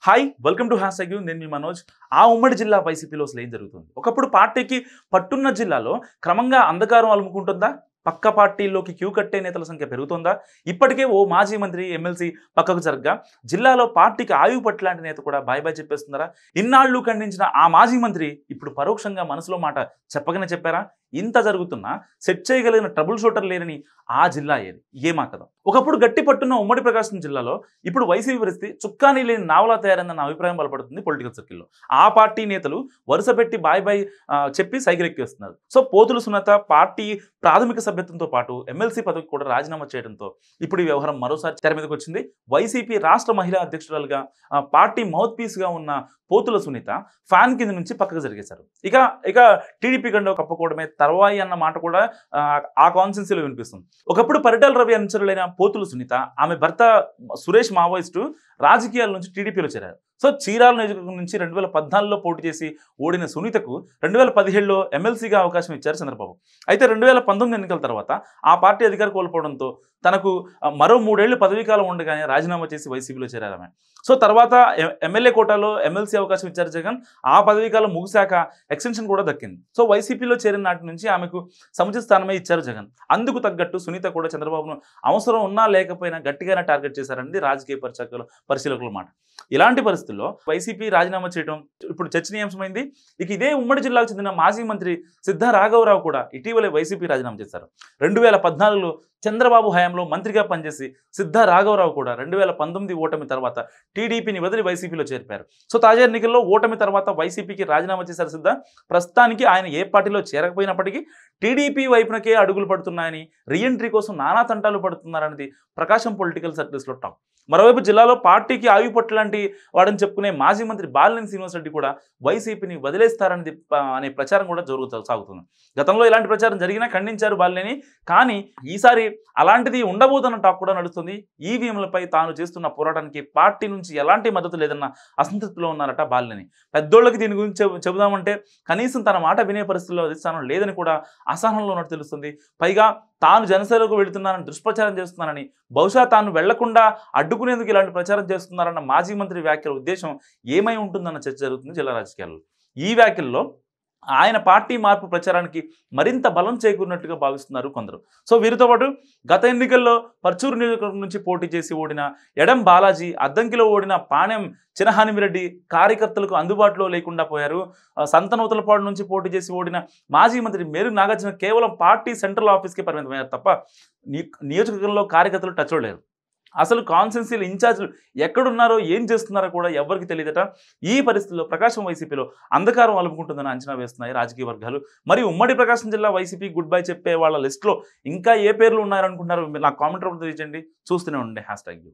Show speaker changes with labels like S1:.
S1: Hi welcome to hash tag you నేను మీ మనోజ్. ఆ ఉమ్మడి జిల్లా వైసీపీలో అసలు ఏం జరుగుతుంది? ఒకప్పుడు పార్టీకి పట్టున్న జిల్లాలో క్రమంగా అంధకారం అలుముకుంటుందా? పక్క పార్టీల్లోకి క్యూ కట్టే నేతల సంఖ్య పెరుగుతుందా? ఇప్పటికే ఓ మాజీ మంత్రి ఎమ్మెల్సీ పక్కకు జరగ్గా జిల్లాలో పార్టీకి ఆయువు పట్లాంటి నేత కూడా బాయ్ బాయ్ చెప్పేస్తున్నారా? ఇన్నాళ్లు ఖండించిన ఆ మాజీ మంత్రి ఇప్పుడు పరోక్షంగా మనసులో మాట చెప్పగానే చెప్పారా? ఇంత జరుగుతున్నా సెట్ చేయగలిగిన ట్రబుల్ షూటర్ లేరని ఆ జిల్లా ఏది? ఏమా కదా. ఒకప్పుడు గట్టి పట్టున్న ఉమ్మడి ప్రకాశం జిల్లాలో ఇప్పుడు వైసీపీ పరిస్థితి చుక్కానీ లేని నావలా తయారైందన్న అభిప్రాయం బలపడుతుంది పొలిటికల్ సర్కిల్లో. ఆ పార్టీ నేతలు వరుస పెట్టి బాయ్ బాయ్ చెప్పి సైకిల్ ఎక్కిస్తున్నారు. సో పోతుల సునీత పార్టీ ప్రాథమిక సభ్యత్వంతో పాటు ఎమ్మెల్సీ పదవికి కూడా రాజీనామా చేయడంతో ఇప్పుడు ఈ వ్యవహారం మరోసారి తెర మీదకి వచ్చింది. వైసీపీ రాష్ట్ర మహిళా అధ్యక్షురాలుగా పార్టీ మౌత్ పీస్ గా ఉన్న పోతుల సునీత ఫ్యాన్ కింద నుంచి పక్కకు జరిగేశారు. ఇక టీడీపీ కంటే కప్పుకోవడమే తర్వాయి అన్న మాట కూడా ఆ కాన్స్టిట్యున్సీలో వినిపిస్తుంది. ఒకప్పుడు పరిటాల రవి అనుచరులైన పోతుల సునీత ఆమె భర్త సురేష్ మావోయిస్టు రాజకీయాల నుంచి టీడీపీలో చేరారు. సో చీరాల నియోజకవర్గం నుంచి 2014లో పోటీ చేసి ఓడిన సునీతకు 2017లో ఎమ్మెల్సీగా అవకాశం ఇచ్చారు చంద్రబాబు. అయితే 2019 ఎన్నికల తర్వాత ఆ పార్టీ అధికారం కోల్పోవడంతో తనకు మరో 3 ఏళ్లు పదవీకాలం ఉండగానే రాజీనామా చేసి వైసీపీలో చేరారు ఆమె. సో తర్వాత ఎమ్మెల్యే కోటాలో ఎమ్మెల్సీ అవకాశం ఇచ్చారు జగన్. ఆ పదవీకాలం ముగిశాక ఎక్స్టెన్షన్ కూడా దక్కింది. సో వైసీపీలో చేరిన నాటి నుంచి ఆమెకు సముచిత స్థానమే ఇచ్చారు జగన్. అందుకు తగ్గట్టు సునీత కూడా చంద్రబాబును అవసరం ఉన్నా లేకపోయినా గట్టిగానే టార్గెట్ చేశారనేది రాజకీయ పరిశీలకుల మాట. ఇలాంటి పరిస్థితుల్లో వైసీపీ రాజీనామా చేయడం ఇప్పుడు చర్చనీయాంశమైంది. ఇదే ఉమ్మడి జిల్లాకు చెందిన మాజీ మంత్రి సిద్ధా రాఘవరావు కూడా ఇటీవలే వైసీపీ రాజీనామా చేశారు. 2014లో చంద్రబాబు హయాంలో మంత్రిగా పనిచేసి సిద్ధా రాఘవరావు కూడా 2019 ఓటమి తర్వాత టీడీపీని వదిలి వైసీపీలో చేరిపారు. సో తాజా ఎన్నికల్లో ఓటమి తర్వాత వైసీపీకి రాజీనామా చేశారు సిద్ధా. ప్రస్తుతానికి ఆయన ఏ పార్టీలో చేరకపోయినప్పటికీ టీడీపీ వైపునకే అడుగులు పడుతున్నాయని, రీఎంట్రీ కోసం నానా తంటాలు పడుతున్నారనేది ప్రకాశం పొలిటికల్ సర్కిల్స్లో టాక్. మరోవైపు జిల్లాలో పార్టీకి ఆయువు పట్లాంటి వాడని చెప్పుకునే మాజీ మంత్రి బాలినేని శ్రీనివాసరెడ్డి కూడా వైసీపీని వదిలేస్తారనేది అనే ప్రచారం కూడా సాగుతుంది. గతంలో ఇలాంటి ప్రచారం జరిగినా ఖండించారు బాలినేని. కానీ ఈసారి అలాంటిది ఉండబోతున్న టాక్ కూడా నడుస్తుంది. ఈవీఎంలపై తాను చేస్తున్న పోరాటానికి పార్టీ నుంచి ఎలాంటి మద్దతు లేదన్న అసంతృప్తిలో ఉన్నారట బాలినేని. పెద్దోళ్ళకి దీని గురించి చెబుదామంటే కనీసం తన మాట వినే పరిస్థితుల్లో అధిష్టానం లేదని కూడా అసహనంలో ఉన్నట్టు తెలుస్తుంది. పైగా తాను జనసేనకు వెళుతున్నానని దుష్ప్రచారం చేస్తున్నానని, బహుశా తాను వెళ్లకుండా అడ్డుకునేందుకు ఇలాంటి ప్రచారం చేస్తున్నారన్న మాజీ మంత్రి వ్యాఖ్యల ఉద్దేశం ఏమై ఉంటుందన్న చర్చ జరుగుతుంది జిల్లా రాజకీయాల్లో. ఈ వ్యాఖ్యల్లో ఆయన పార్టీ మార్పు ప్రచారానికి మరింత బలం చేకూరినట్టుగా భావిస్తున్నారు కొందరు. సో వీరితో పాటు గత ఎన్నికల్లో పర్చూరు నియోజకవర్గం నుంచి పోటీ చేసి ఓడిన ఎడం బాలాజీ, అద్దంకిలో ఓడిన పాణెం చినహానిమిరెడ్డి కార్యకర్తలకు అందుబాటులో లేకుండా పోయారు. సంతనూతలపాడు నుంచి పోటీ చేసి ఓడిన మాజీ మంత్రి మేరు నాగార్జున కేవలం పార్టీ సెంట్రల్ ఆఫీస్కే పరిమితమయ్యారు తప్ప నియోజకవర్గంలో కార్యకర్తలు టచ్లో లేరు. అసలు కాన్స్టిట్యున్సీల ఇన్ఛార్జీలు ఎక్కడున్నారో ఏం చేస్తున్నారో కూడా ఎవరికి తెలియదట. ఈ పరిస్థితుల్లో ప్రకాశం వైసీపీలో అంధకారం అలుముకుంటుందని అంచనా వేస్తున్నాయి రాజకీయ వర్గాలు. మరి ఉమ్మడి ప్రకాశం జిల్లా వైసీపీ గుడ్ బై చెప్పే వాళ్ళ లిస్టులో ఇంకా ఏ పేర్లు ఉన్నారనుకుంటున్నారు? నాకు కామెంట్ రూపంలో తెలియజేయండి. చూస్తూనే ఉండండి హ్యాష్ ట్యాగ్ యూ.